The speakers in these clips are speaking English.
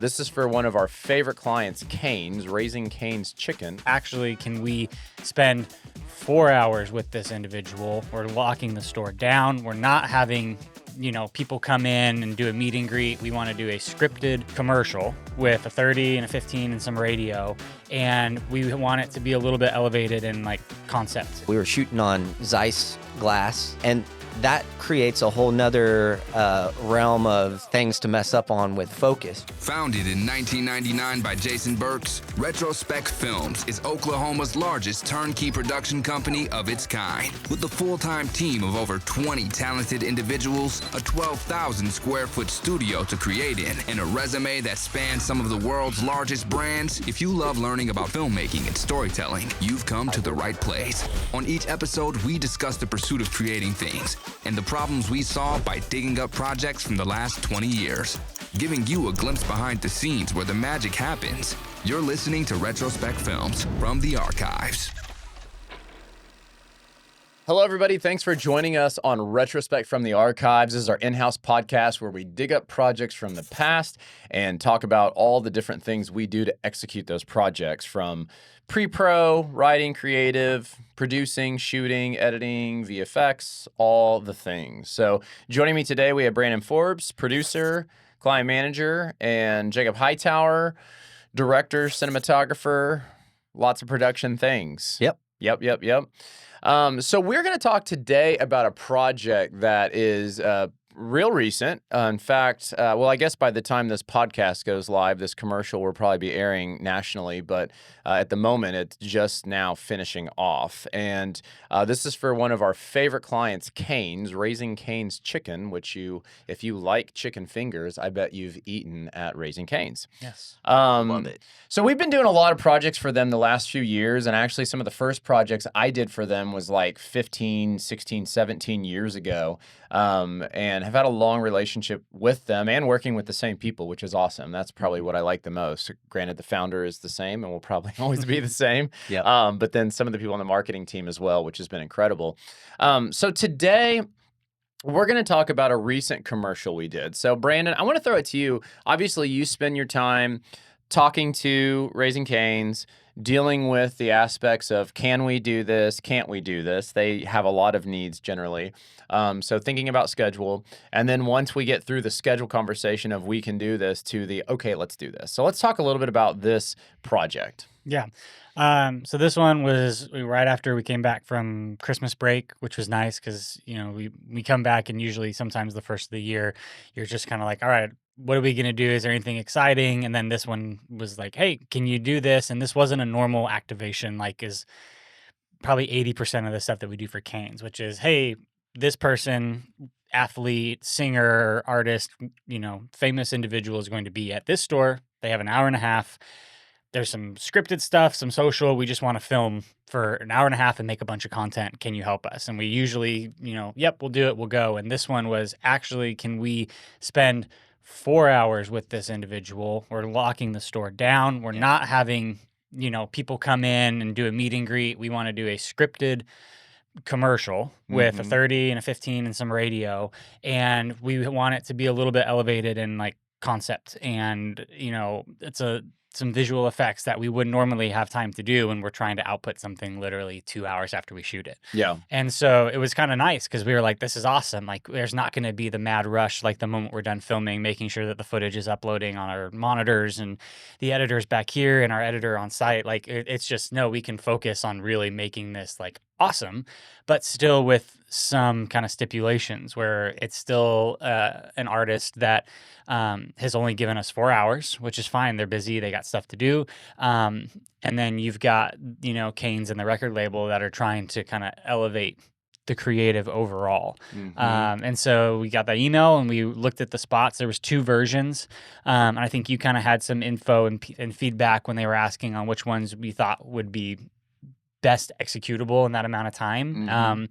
This is for one of our favorite clients, Cane's, Raising Cane's Chicken. Actually, can we spend 4 hours with this individual? We're locking the store down. We're not having, people come in and do a meet and greet. We want to do a scripted commercial with a 30 and a 15 and some radio. And we want it to be a little bit elevated in concept. We were shooting on Zeiss glass, and that creates a whole nother realm of things to mess up on with focus. Founded in 1999 by Jason Burks, Retrospec Films is Oklahoma's largest turnkey production company of its kind. With a full-time team of over 20 talented individuals, a 12,000 square foot studio to create in, and a resume that spans some of the world's largest brands, if you love learning about filmmaking and storytelling, you've come to the right place. On each episode, we discuss the pursuit of creating things and the problems we solve by digging up projects from the last 20 years, giving you a glimpse behind the scenes where the magic happens. You're listening to Retrospec Films from the archives. Hello, everybody. Thanks for joining us on Retrospect from the Archives. This is our in-house podcast where we dig up projects from the past and talk about all the different things we do to execute those projects, from pre-pro, writing, creative, producing, shooting, editing, VFX, all the things. So joining me today, we have Brandon Forbes, producer, client manager, and Jacob Hightower, director, cinematographer, lots of production things. Yep. So we're going to talk today about a project that is real recent. In fact, I guess by the time this podcast goes live, this commercial will probably be airing nationally, but at the moment, it's just now finishing off. And this is for one of our favorite clients, Cane's, Raising Cane's Chicken, which if you like chicken fingers, I bet you've eaten at Raising Cane's. Yes. Love it. So we've been doing a lot of projects for them the last few years, and actually some of the first projects I did for them was 15, 16, 17 years ago, and have had a long relationship with them and working with the same people, which is awesome. That's probably what I like the most. Granted, the founder is the same and will probably always be the same, but then some of the people on the marketing team as well, which has been incredible. So today, we're going to talk about a recent commercial we did. So Brandon, I want to throw it to you. Obviously, you spend your time talking to Raising Cane's, dealing with the aspects of can we do this, can't we do this? They have a lot of needs generally. So thinking about schedule. And then once we get through the schedule conversation of we can do this to the, okay, let's do this. So let's talk a little bit about this project. Yeah. So this one was right after we came back from Christmas break, which was nice because, we come back and usually sometimes the first of the year, you're just kind of like, all right, what are we going to do? Is there anything exciting? And then this one was like, hey, can you do this? And this wasn't a normal activation, is probably 80% of the stuff that we do for Cane's, which is, hey, this person, athlete, singer, artist, famous individual is going to be at this store. They have an hour and a half. There's some scripted stuff, some social. We just want to film for an hour and a half and make a bunch of content. Can you help us? And we usually, yep, we'll do it. We'll go. And this one was actually, can we spend 4 hours with this individual? We're locking the store down. We're not having, people come in and do a meet and greet. We want to do a scripted commercial with a 30 and a 15 and some radio. And we want it to be a little bit elevated in concept. And, it's some visual effects that we wouldn't normally have time to do when we're trying to output something literally 2 hours after we shoot it. Yeah. And so it was kind of nice because we were like, this is awesome. There's not going to be the mad rush the moment we're done filming, making sure that the footage is uploading on our monitors and the editor's back here and our editor on site. It's just, no, we can focus on really making this awesome, but still with some kind of stipulations where it's still an artist that has only given us 4 hours, which is fine. They're busy. They got stuff to do. And then you've got, Cane's and the record label that are trying to kind of elevate the creative overall. And so we got that email and we looked at the spots. There was 2 versions. And I think you kind of had some info and feedback when they were asking on which ones we thought would be best executable in that amount of time.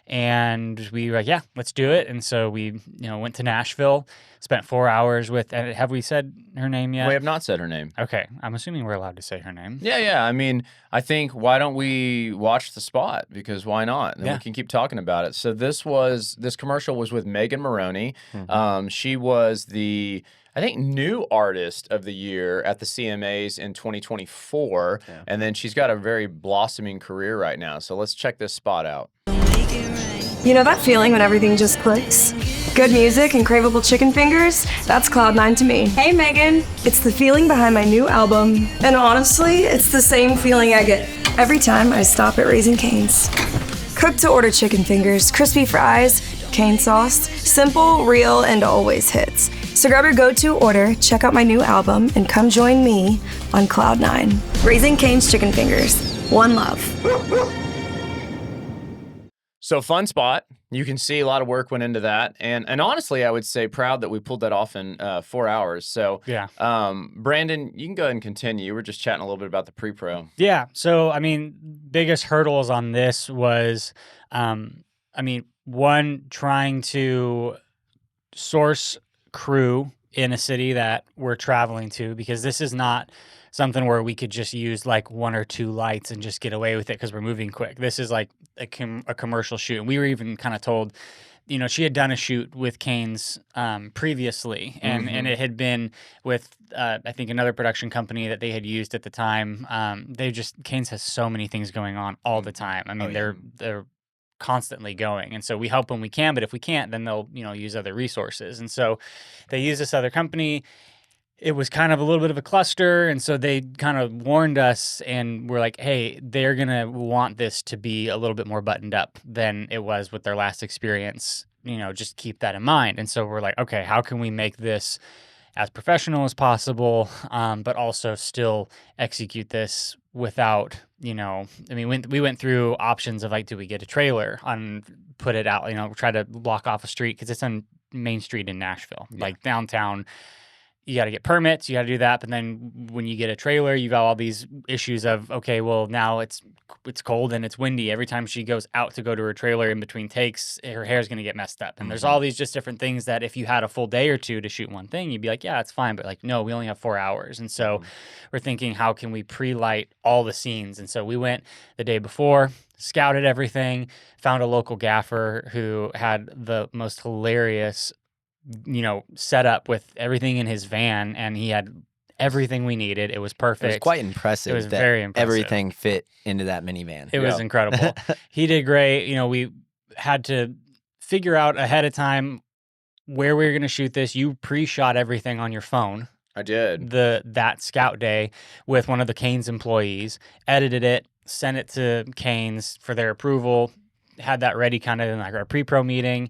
And we were like, yeah, let's do it. And so we, went to Nashville, spent 4 hours with, have we said her name yet? We have not said her name. Okay. I'm assuming we're allowed to say her name. Yeah. I mean, I think, why don't we watch the spot? Because why not? And then we can keep talking about it. So this commercial was with Megan Moroney. She was the I think, new artist of the year at the CMAs in 2024. Yeah. And then she's got a very blossoming career right now. So let's check this spot out. You know that feeling when everything just clicks? Good music and craveable chicken fingers? That's Cloud9 to me. Hey, Megan. It's the feeling behind my new album. And honestly, it's the same feeling I get every time I stop at Raising Cane's. Cooked to order chicken fingers, crispy fries, cane sauce, simple, real, and always hits. So grab your go-to order, check out my new album, and come join me on Cloud9. Raising Cane's Chicken Fingers. One love. So fun spot. You can see a lot of work went into that. And honestly, I would say proud that we pulled that off in 4 hours. So Yeah. Brandon, you can go ahead and continue. We're just chatting a little bit about the pre-pro. Yeah. So, I mean, biggest hurdles on this was, one, trying to source crew in a city that we're traveling to, because this is not something where we could just use like 1 or 2 lights and just get away with it because we're moving quick. This is like a commercial shoot. And we were even kind of told, she had done a shoot with Cane's previously, and it had been with, I think, another production company that they had used at the time. Cane's has so many things going on all the time. I mean, they're constantly going. And so we help when we can, but if we can't, then they'll, use other resources. And so they use this other company. It was kind of a little bit of a cluster. And so they kind of warned us, and we're like, hey, they're going to want this to be a little bit more buttoned up than it was with their last experience. Just keep that in mind. And so we're like, okay, how can we make this as professional as possible, but also still execute this without, we went through options of like, do we get a trailer and put it out, try to block off a street, because it's on Main Street in Nashville, like downtown. You got to get permits, you got to do that. But then when you get a trailer, you got all these issues of, okay, well, now it's cold and it's windy. Every time she goes out to go to her trailer in between takes, her hair's going to get messed up. And there's all these just different things that if you had a full day or two to shoot one thing, you'd be like, yeah, it's fine. But like, no, we only have 4 hours. And so we're thinking, how can we pre-light all the scenes? And so we went the day before, scouted everything, found a local gaffer who had the most hilarious set up with everything in his van, and he had everything we needed. It was perfect. It was quite impressive. It was that very impressive. Everything fit into that minivan. It was incredible. He did great. We had to figure out ahead of time where we were going to shoot this. You pre-shot everything on your phone. I did. That scout day with one of the Cane's employees, edited it, sent it to Cane's for their approval, had that ready kind of in like our pre-pro meeting.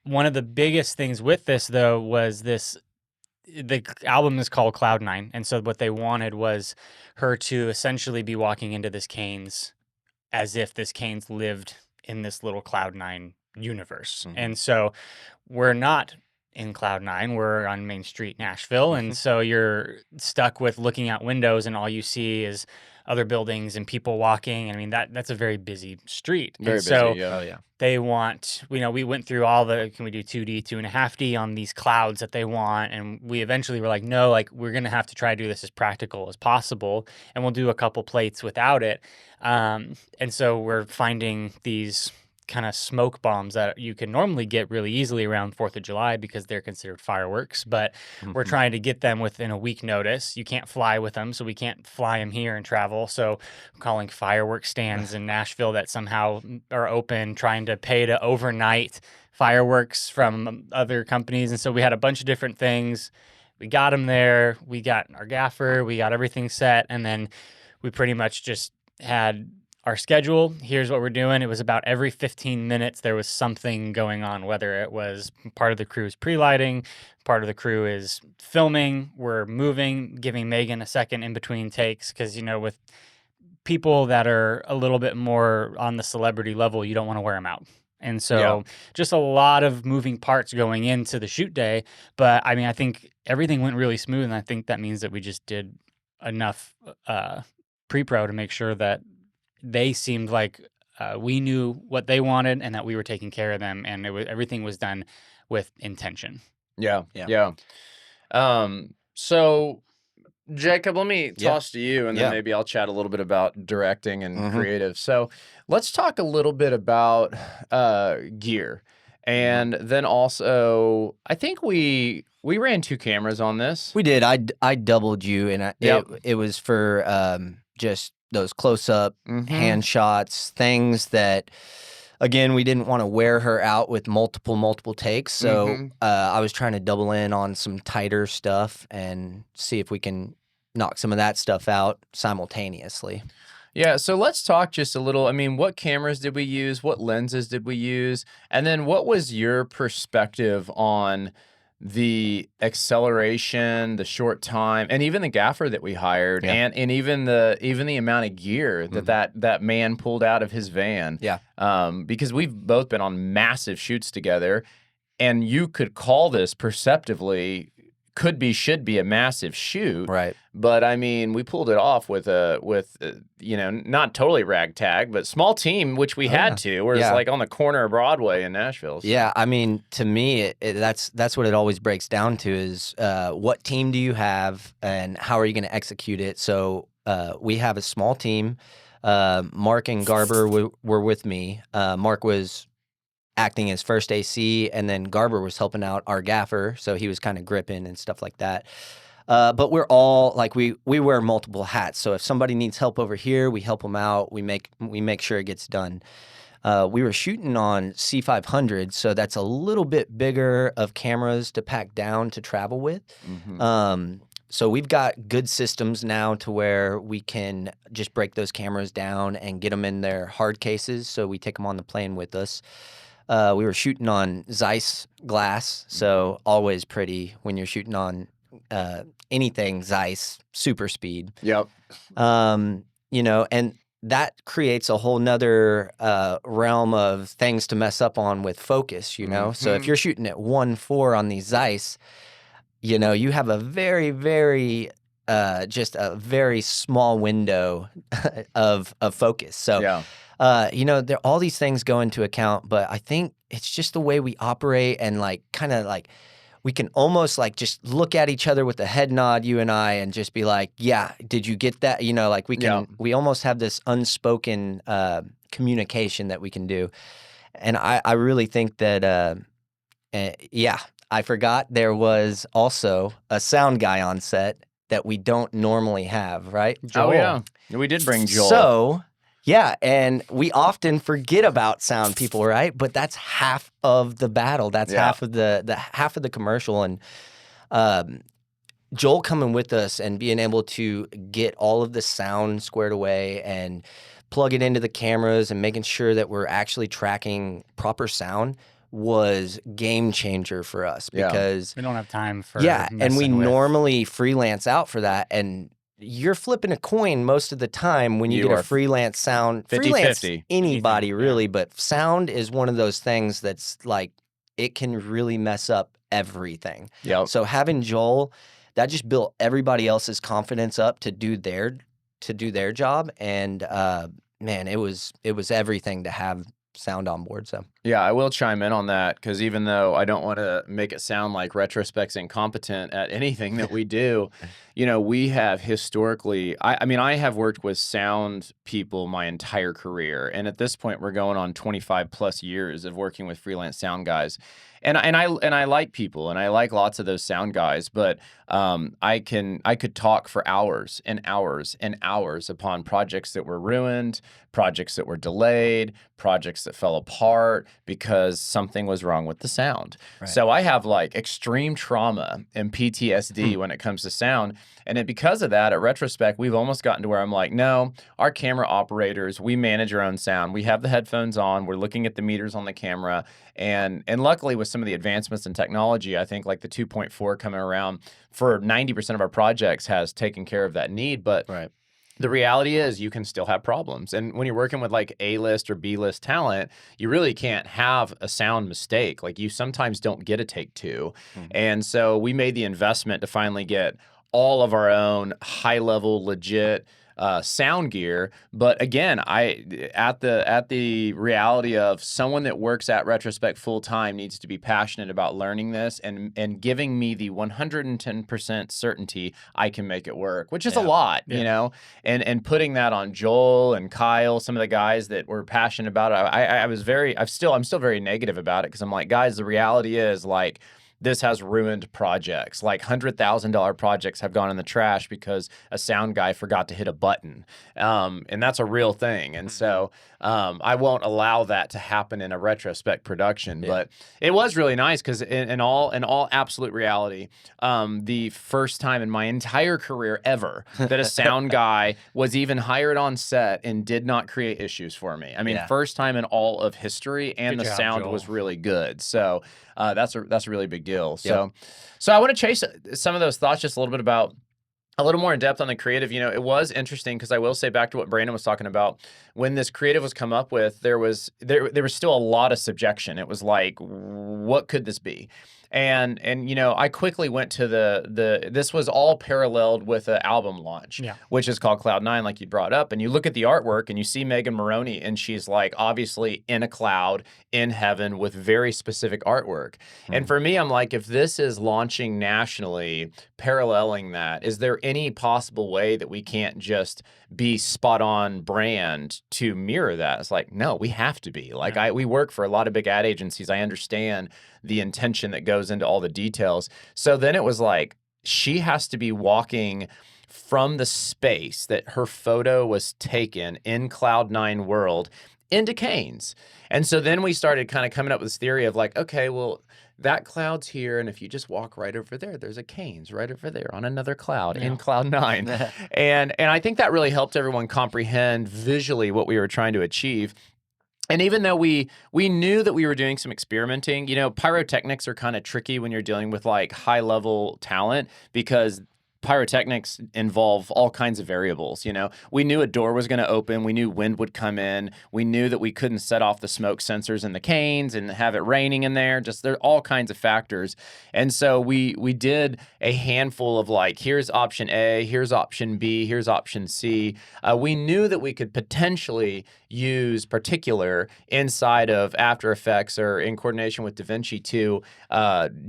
One of the biggest things with this, though, was the album is called Cloud9. And so what they wanted was her to essentially be walking into this Cane's as if this Cane's lived in this little Cloud9 universe. And so we're not in Cloud9, we're on Main Street, Nashville. And so you're stuck with looking out windows, and all you see is other buildings and people walking. I mean, that's a very busy street. Very and busy, so yeah. Oh, yeah. they want, we went through all can we do 2D, 2.5D on these clouds that they want? And we eventually were like, no, like we're going to have to try to do this as practical as possible. And we'll do a couple plates without it. And so we're finding these kind of smoke bombs that you can normally get really easily around 4th of July because they're considered fireworks, but we're trying to get them within a week notice. You can't fly with them, so we can't fly them here and travel. So I'm calling fireworks stands in Nashville that somehow are open, trying to pay to overnight fireworks from other companies. And so we had a bunch of different things. We got them there. We got our gaffer. We got everything set. And then we pretty much just had our schedule. Here's what we're doing. It was about every 15 minutes there was something going on, whether it was part of the crew's pre-lighting, part of the crew is filming, we're moving, giving Megan a second in between takes, because, with people that are a little bit more on the celebrity level, you don't want to wear them out. And so just a lot of moving parts going into the shoot day. But I mean, I think everything went really smooth, and I think that means that we just did enough pre-pro to make sure that they seemed like we knew what they wanted and that we were taking care of them, and everything was done with intention. Yeah. So, Jacob, let me toss to you, and then maybe I'll chat a little bit about directing and creative. So let's talk a little bit about gear. And then also, I think we ran 2 cameras on this. We did. I doubled you, and Yep. it was for just those close up hand shots, things that. Again, we didn't want to wear her out with multiple takes, so I was trying to double in on some tighter stuff and see if we can knock some of that stuff out simultaneously. Yeah, so let's talk just a little. I mean, what cameras did we use? What lenses did we use? And then what was your perspective on the acceleration, the short time, and even the gaffer that we hired, and even the amount of gear that man pulled out of his van? Yeah. Because we've both been on massive shoots together, and you could call this perceptively should be a massive shoot, Right. But I mean, we pulled it off with you know, not totally ragtag, but small team, which we had to. Where it's like on the corner of Broadway in Nashville. So. Yeah, I mean, to me, that's what it always breaks down to is what team do you have and how are you going to execute it? So we have a small team. Mark and Garber were with me. Mark was acting as first AC, and then Garber was helping out our gaffer, so he was kind of gripping and stuff like that. But we're all like we wear multiple hats. So if somebody needs help over here, we help them out. We make sure it gets done. We were shooting on C500, so that's a little bit bigger of cameras to pack down to travel with. So we've got good systems now to where we can just break those cameras down and get them in their hard cases. So we take them on the plane with us. We were shooting on Zeiss glass, so always pretty when you're shooting on anything Zeiss, super speed. Yep. You know, and that creates a whole nother realm of things to mess up on with focus, you know? So if you're shooting at 1.4 on these Zeiss, you know, you have a very, very, just a very small window of focus. So, you know, all these things go into account, but I think it's just the way we operate and like kind of like we can almost like just look at each other with a head nod, you and I, and just be like, yeah, did you get that? You know, like we almost have this unspoken communication that we can do. And I really think that, I forgot there was also a sound guy on set that we don't normally have, right? Joel. Oh, yeah. We did bring Joel. So, yeah, and we often forget about sound people, right? But that's half of the battle. That's half of the half of the commercial. And Joel coming with us and being able to get all of the sound squared away and plug it into the cameras and making sure that we're actually tracking proper sound was game changer for us because we don't have time for and we normally freelance out for that, and you're flipping a coin most of the time when you get a freelance sound 50-50. Anybody really, but sound is one of those things that's like it can really mess up everything. So having Joel, that just built everybody else's confidence up to do their job, and man, it was everything to have sound on board. So yeah, I will chime in on that because even though I don't want to make it sound like Retrospec's incompetent at anything that we do, you know, we have historically, I mean, I have worked with sound people my entire career. And at this point, we're going on 25 plus years of working with freelance sound guys. And I like people, and I like lots of those sound guys, but I could talk for hours and hours and hours upon projects that were ruined, projects that were delayed, projects that fell apart because something was wrong with the sound. Right. So I have like extreme trauma and PTSD when it comes to sound. And because of that, at Retrospec, we've almost gotten to where I'm like, no, our camera operators, we manage our own sound. We have the headphones on. We're looking at the meters on the camera. And luckily, with some of the advancements in technology, I think like the 2.4 coming around for 90% of our projects has taken care of that need. But the reality is you can still have problems. And when you're working with like A-list or B-list talent, you really can't have a sound mistake. Like you sometimes don't get a take two. And so we made the investment to finally get all of our own high-level, legit sound gear. But again, at the reality of someone that works at Retrospec full time needs to be passionate about learning this and giving me the 110% certainty I can make it work, which is a lot, you know, and putting that on Joel and Kyle, some of the guys that were passionate about it. I'm still very negative about it because I'm like, guys, the reality is like, this has ruined projects. Like $100,000 projects have gone in the trash because a sound guy forgot to hit a button. And that's a real thing. And so I won't allow that to happen in a Retrospec production. But it was really nice because in all absolute reality, the first time in my entire career ever that a sound guy was even hired on set and did not create issues for me. I mean, first time in all of history, and Good the job, sound Joel. was really good. So that's a really big deal. So I want to chase some of those thoughts just a little bit about a little more in depth on the creative. You know, it was interesting because I will say back to what Brandon was talking about, when this creative was come up with, there was still a lot of subjection. It was like, what could this be? And you know, I quickly went to this was all paralleled with an album launch, which is called Cloud9, like you brought up. And you look at the artwork and you see Megan Moroney, and she's like obviously in a cloud in heaven with very specific artwork. And for me, I'm like, if this is launching nationally, paralleling that, is there any possible way that we can't just be spot on brand to mirror that? It's like, no, we have to be. Like we work for a lot of big ad agencies. I understand the intention that goes into all the details. So then it was like, she has to be walking from the space that her photo was taken in Cloud9 world into Canes. And so then we started kind of coming up with this theory of like, okay, well, that cloud's here, and if you just walk right over there, there's a Canes right over there on another cloud in Cloud9. and I think that really helped everyone comprehend visually what we were trying to achieve. And even though we knew that we were doing some experimenting, you know, pyrotechnics are kind of tricky when you're dealing with like high level talent, because pyrotechnics involve all kinds of variables. You know, we knew a door was going to open. We knew wind would come in. We knew that we couldn't set off the smoke sensors in the Canes and have it raining in there. Just there are all kinds of factors. And so we did a handful of like, here's option A, here's option B, here's option C. We knew that we could potentially use particular inside of After Effects or in coordination with DaVinci to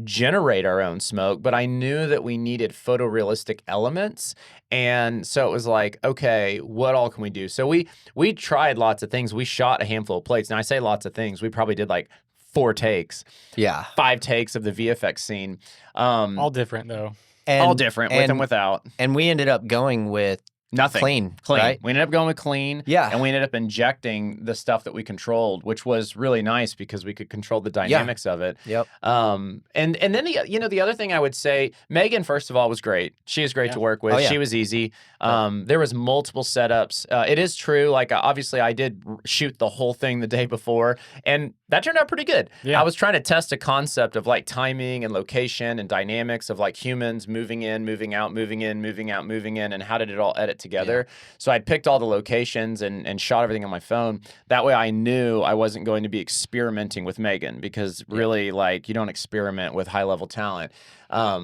generate our own smoke. But I knew that we needed photorealistic elements. And so it was like, okay, what all can we do? So we tried lots of things. We shot a handful of plates. And I say lots of things. We probably did like 4 takes. 5 takes of the VFX scene. All different though. All different, with and without. And we ended up going with nothing. Clean. Right? We ended up going with clean. Yeah. And we ended up injecting the stuff that we controlled, which was really nice because we could control the dynamics of it. Yep. And then the other thing I would say, Megan, first of all, was great. She was great to work with. She was easy. There was multiple setups. It is true. Like obviously I did shoot the whole thing the day before, and that turned out pretty good. I was trying to test a concept of like timing and location and dynamics of like humans moving in, moving out, moving in, moving out, moving in, and how did it all edit together. So I'd picked all the locations and shot everything on my phone. That way I knew I wasn't going to be experimenting with Megan, because really like you don't experiment with high level talent.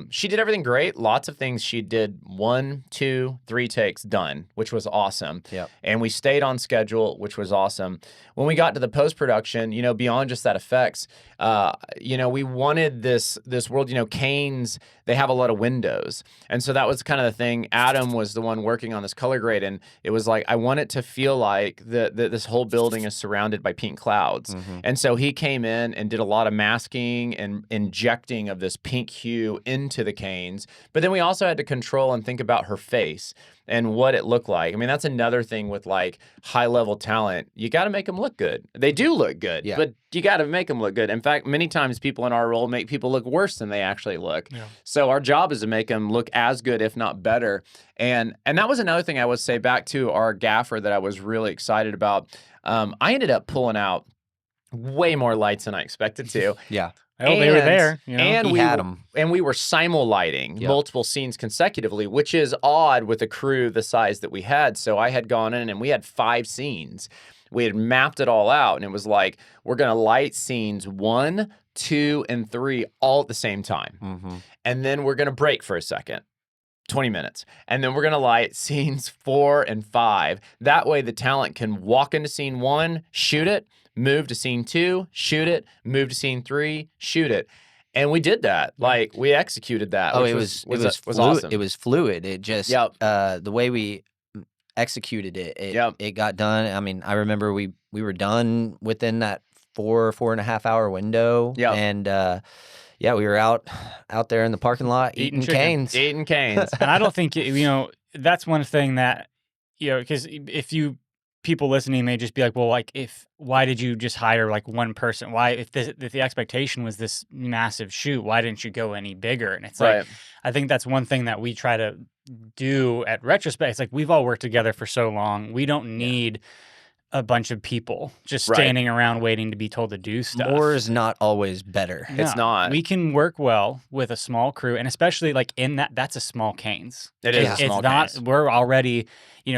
She did everything great. Lots of things she did 1, 2, 3 takes done, which was awesome. And we stayed on schedule, which was awesome. When we got to the post-production, you know, beyond just that effects, you know, we wanted this world, you know, Canes, they have a lot of windows. And so that was kind of the thing. Adam was the one working on this color grade, and it was like, I want it to feel like this whole building is surrounded by pink clouds. And so he came in and did a lot of masking and injecting of this pink hue into the Canes. But then we also had to control and think about her face and what it looked like. I mean, that's another thing with like high level talent. You got to make them look good. They do look good, but you got to make them look good. In fact, many times people in our role make people look worse than they actually look. So our job is to make them look as good, if not better. And that was another thing I would say back to our gaffer that I was really excited about. I ended up pulling out way more lights than I expected to. Oh, they were there. You know? And we had them. And we were simul-lighting multiple scenes consecutively, which is odd with a crew the size that we had. So I had gone in and we had 5 scenes. We had mapped it all out, and it was like, we're going to light scenes 1, 2, and 3 all at the same time. And then we're going to break for a second. 20 minutes. And then we're going to light scenes 4 and 5. That way the talent can walk into scene 1, shoot it, move to scene 2, shoot it, move to scene 3, shoot it. And we did that. Like, we executed that. Oh, which it was fluid. awesome. It was fluid. It just the way we executed it, it got done. I mean, I remember we were done within that 4.5 hour window. Yep. And we were out there in the parking lot eating canes. Eating canes. And I don't think, that's one thing that, because people listening may just be like, well, like, why did you just hire like one person? Why, if the expectation was this massive shoot, why didn't you go any bigger? And it's like, I think that's one thing that we try to do at Retrospec. It's like, we've all worked together for so long. We don't need a bunch of people just standing around waiting to be told to do stuff. More is not always better. No, it's not. We can work well with a small crew, and especially like in that's a small Canes. It is a small Canes. We're already,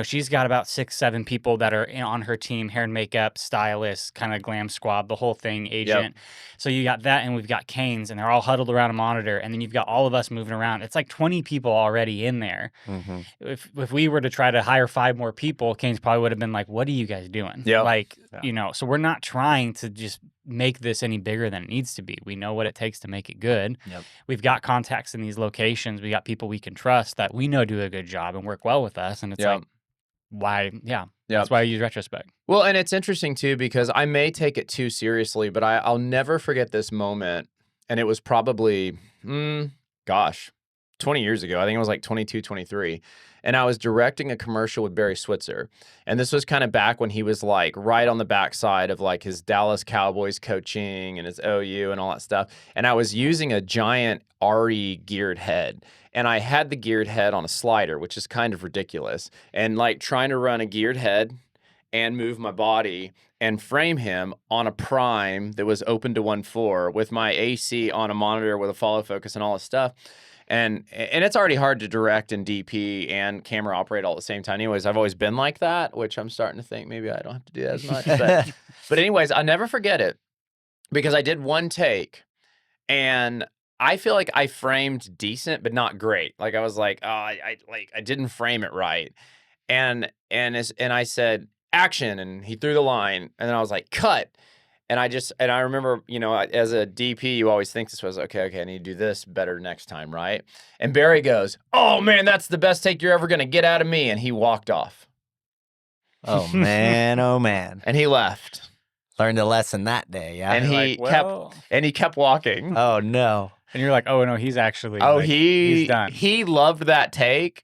she's got about 6, 7 people that are on her team, hair and makeup, stylist, kind of glam squad, the whole thing, agent. So you got that, and we've got Canes, and they're all huddled around a monitor, and then you've got all of us moving around. It's like 20 people already in there. Mm-hmm. If we were to try to hire 5 more people, Canes probably would have been like, what are you guys doing? So we're not trying to just make this any bigger than it needs to be. We know what it takes to make it good. We've got contacts in these locations. We got people we can trust that we know do a good job and work well with us. And it's like, why? That's why I use Retrospec. Well, and it's interesting too, because I may take it too seriously, but I'll never forget this moment. And it was probably, 20 years ago. I think it was like 22, 23. And I was directing a commercial with Barry Switzer. And this was kind of back when he was like right on the backside of like his Dallas Cowboys coaching and his OU and all that stuff. And I was using a giant RE geared head. And I had the geared head on a slider, which is kind of ridiculous. And like trying to run a geared head and move my body and frame him on a prime that was open to 1.4 with my AC on a monitor with a follow focus and all this stuff. And it's already hard to direct and DP and camera operate all at the same time. Anyways, I've always been like that, which I'm starting to think maybe I don't have to do that as much. But anyways, I'll never forget it because I did one take and I feel like I framed decent, but not great. Like I was like, oh, I didn't frame it right. And I said, action, and he threw the line, and then I was like, cut. And I remember, as a DP, you always think this was, okay, I need to do this better next time, right? And Barry goes, oh, man, that's the best take you're ever going to get out of me. And he walked off. Oh, man, oh, man. And he left. Learned a lesson that day, yeah? And he kept walking. Oh, no. And you're like, oh, no, he's actually, he's done. He loved that take,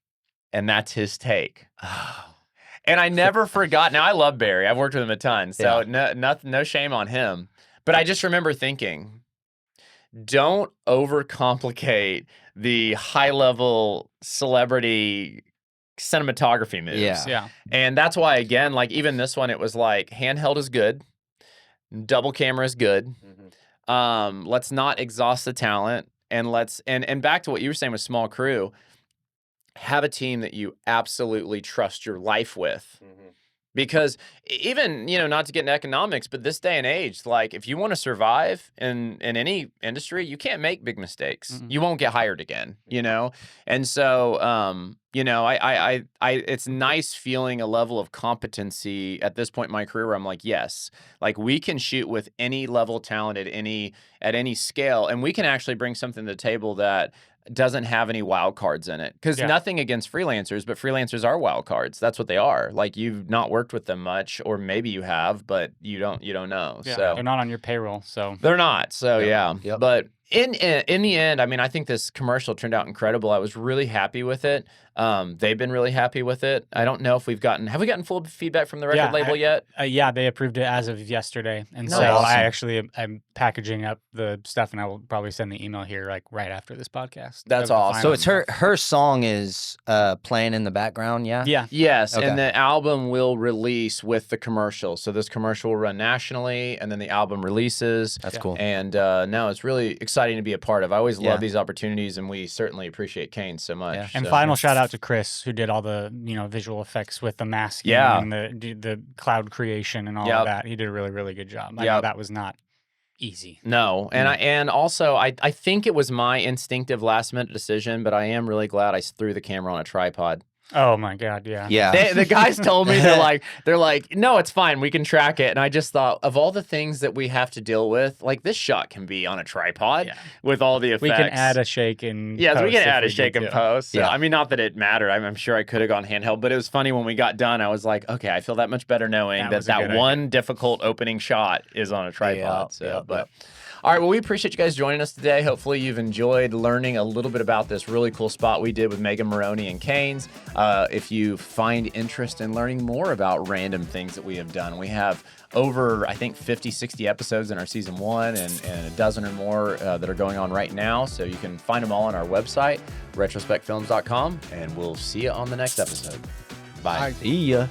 and that's his take. And I never forgot. Now, I love Barry. I've worked with him a ton, so no shame on him. But I just remember thinking, don't overcomplicate the high-level celebrity cinematography moves. Yeah. And that's why, again, like even this one, it was like handheld is good, double camera is good. Mm-hmm. Let's not exhaust the talent, and and back to what you were saying with small crew. Have a team that you absolutely trust your life with. Mm-hmm. Because even, not to get into economics, but this day and age, like if you want to survive in any industry, you can't make big mistakes. Mm-hmm. You won't get hired again, And so, I it's nice feeling a level of competency at this point in my career where I'm like, yes, like we can shoot with any level of talent at any scale, and we can actually bring something to the table that doesn't have any wild cards in it. Because nothing against freelancers, but freelancers are wild cards. That's what they are. Like you've not worked with them much, or maybe you have, but you don't know. Yeah, so they're not on your payroll. So they're not. So Yep. But in the end, I mean, I think this commercial turned out incredible. I was really happy with it. They've been really happy with it. I don't know if have we gotten full feedback from the record label yet? They approved it as of yesterday. And so awesome. I'm packaging up the stuff, and I will probably send the email here like right after this podcast. That's awesome. So it's her song is playing in the background, yeah? Yeah. Yes, Okay. and the album will release with the commercial. So this commercial will run nationally, and then the album releases. That's cool. And no, it's really exciting to be a part of. I always love these opportunities, and we certainly appreciate Kane so much. Yeah. And so. final shout out to Chris, who did all the visual effects with the masking and the cloud creation and all of that. He did a really, really good job. I know that was not easy. No, and also I think it was my instinctive last minute decision, but I am really glad I threw the camera on a tripod. Oh my God, yeah. Yeah. The guys told me they're like, no, it's fine, we can track it. And I just thought of all the things that we have to deal with, like this shot can be on a tripod with all the effects. We can add a shake and we can post add if a shake need and to. post. So, Yeah. I mean, not that it mattered. I'm sure I could have gone handheld, but it was funny when we got done. I was like, okay, I feel that much better knowing That that was a good one difficult opening shot is on a tripod. Yep. All right, well, we appreciate you guys joining us today. Hopefully you've enjoyed learning a little bit about this really cool spot we did with Megan Moroney and Canes. If you find interest in learning more about random things that we have done, we have over, I think, 50, 60 episodes in our season 1 and a dozen or more that are going on right now. So you can find them all on our website, retrospecfilms.com, and we'll see you on the next episode. Bye. See ya.